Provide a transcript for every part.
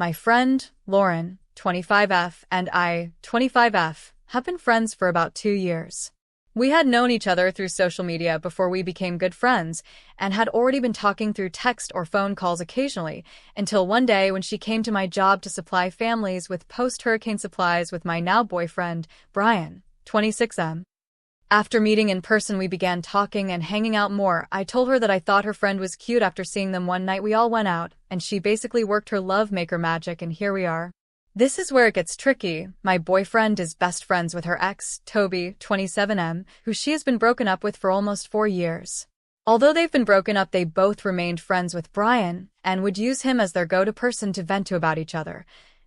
My friend, Lauren, 25F, and I, 25F, have been friends for about 2 years. We had known each other through social media before we became good friends and had already been talking through text or phone calls occasionally until one day when she came to my job to supply families with post-hurricane supplies with my now boyfriend, Brian, 26M. After meeting in person, we began talking and hanging out more. I told her that I thought her friend was cute after seeing them one night we all went out, and she basically worked her love maker magic, and here we are. This is where it gets tricky. My boyfriend is best friends with her ex, Toby, 27M, who she has been broken up with for almost 4 years. Although they've been broken up, they both remained friends with Brian and would use him as their go-to person to vent to about each other.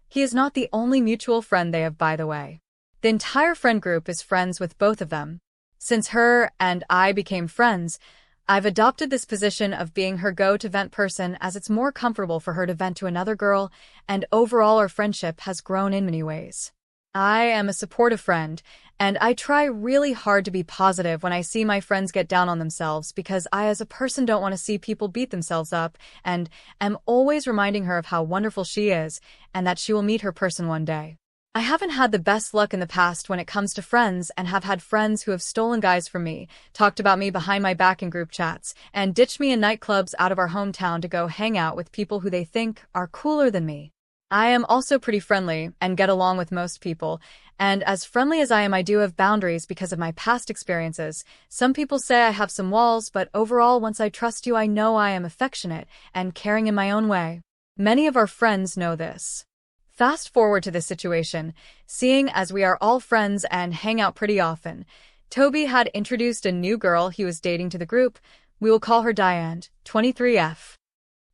He is not the only mutual friend they have, by the way. The entire friend group is friends with both of them. Since her and I became friends, I've adopted this position of being her go-to vent person as it's more comfortable for her to vent to another girl, and overall our friendship has grown in many ways. I am a supportive friend, and I try really hard to be positive when I see my friends get down on themselves because I as a person don't want to see people beat themselves up, and am always reminding her of how wonderful she is and that she will meet her person one day. I haven't had the best luck in the past when it comes to friends and have had friends who have stolen guys from me, talked about me behind my back in group chats, and ditched me in nightclubs out of our hometown to go hang out with people who they think are cooler than me. I am also pretty friendly and get along with most people, and as friendly as I am, I do have boundaries because of my past experiences. Some people say I have some walls, but overall, once I trust you, I know I am affectionate and caring in my own way. Many of our friends know this. Fast forward to this situation, seeing as we are all friends and hang out pretty often, Toby had introduced a new girl he was dating to the group. We will call her Diane, 23F.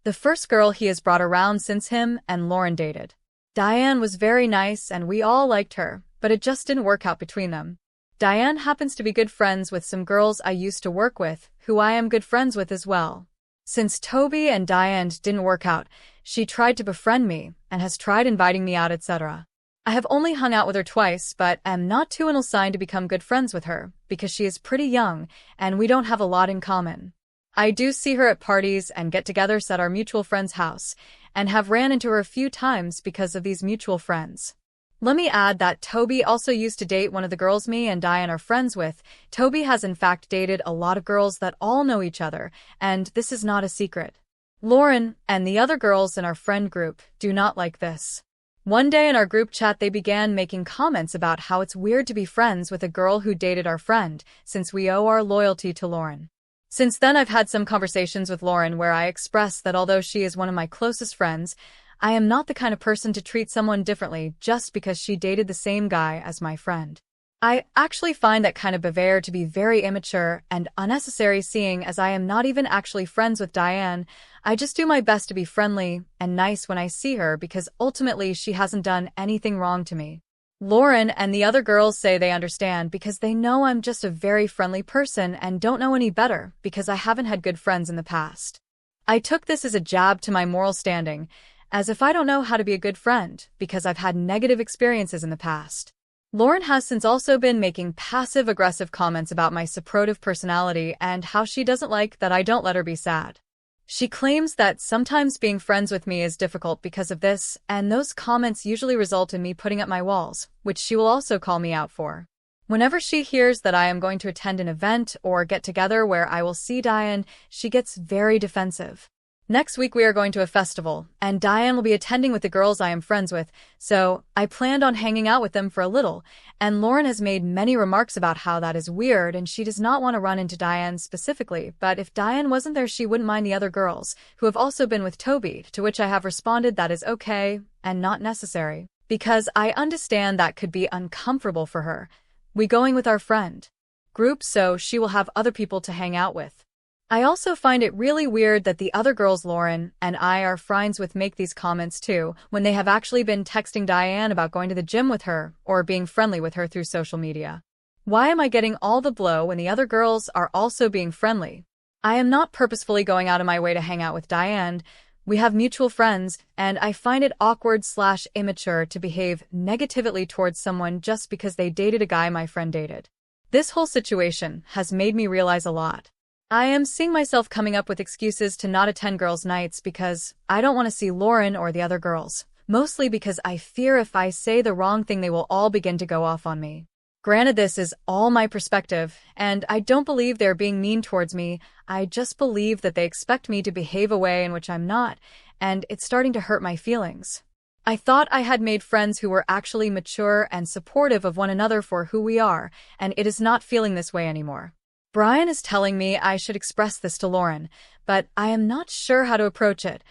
The first girl he has brought around since him and Lauren dated. Diane was very nice and we all liked her, but it just didn't work out between them. Diane happens to be good friends with some girls I used to work with, who I am good friends with as well. Since Toby and Diane didn't work out, she tried to befriend me and has tried inviting me out, etc. I have only hung out with her twice, but am not too inclined to become good friends with her because she is pretty young and we don't have a lot in common. I do see her at parties and get-togethers at our mutual friend's house and have ran into her a few times because of these mutual friends. Let me add that Toby also used to date one of the girls me and Diane are friends with. Toby has in fact dated a lot of girls that all know each other, and this is not a secret. Lauren and the other girls in our friend group do not like this. One day in our group chat, they began making comments about how it's weird to be friends with a girl who dated our friend, since we owe our loyalty to Lauren. Since then, I've had some conversations with Lauren where I express that although she is one of my closest friends, I am not the kind of person to treat someone differently just because she dated the same guy as my friend. I actually find that kind of behavior to be very immature and unnecessary, seeing as I am not even actually friends with Diane. I just do my best to be friendly and nice when I see her because ultimately she hasn't done anything wrong to me. Lauren and the other girls say they understand because they know I'm just a very friendly person and don't know any better because I haven't had good friends in the past. I took this as a jab to my moral standing, as if I don't know how to be a good friend because I've had negative experiences in the past. Lauren has since also been making passive-aggressive comments about my supportive personality and how she doesn't like that I don't let her be sad. She claims that sometimes being friends with me is difficult because of this, and those comments usually result in me putting up my walls, which she will also call me out for. Whenever she hears that I am going to attend an event or get-together where I will see Diane, she gets very defensive. Next week we are going to a festival, and Diane will be attending with the girls I am friends with, so I planned on hanging out with them for a little, and Lauren has made many remarks about how that is weird and she does not want to run into Diane specifically, but if Diane wasn't there she wouldn't mind the other girls, who have also been with Toby, to which I have responded that is okay and not necessary, because I understand that could be uncomfortable for her. We going with our friend group so she will have other people to hang out with. I also find it really weird that the other girls Lauren and I are friends with make these comments too, when they have actually been texting Diane about going to the gym with her or being friendly with her through social media. Why am I getting all the blow when the other girls are also being friendly? I am not purposefully going out of my way to hang out with Diane. We have mutual friends, and I find it awkward/immature to behave negatively towards someone just because they dated a guy my friend dated. This whole situation has made me realize a lot. I am seeing myself coming up with excuses to not attend girls' nights because I don't want to see Lauren or the other girls. mostly because I fear if I say the wrong thing they will all begin to go off on me. Granted, this is all my perspective, and I don't believe they're being mean towards me. I just believe that they expect me to behave a way in which I'm not, and it's starting to hurt my feelings. I thought I had made friends who were actually mature and supportive of one another for who we are, and it is not feeling this way anymore. Brian is telling me I should express this to Lauren, but I am not sure how to approach it.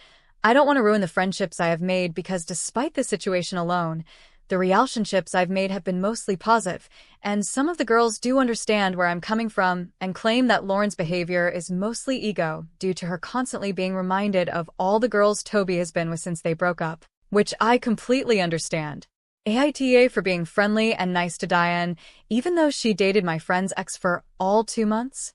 I don't want to ruin the friendships I have made because despite the situation alone, the relationships I've made have been mostly positive, and some of the girls do understand where I'm coming from and claim that Lauren's behavior is mostly ego due to her constantly being reminded of all the girls Toby has been with since they broke up, which I completely understand. AITA for being friendly and nice to Diane, even though she dated my friend's ex for all 2 months.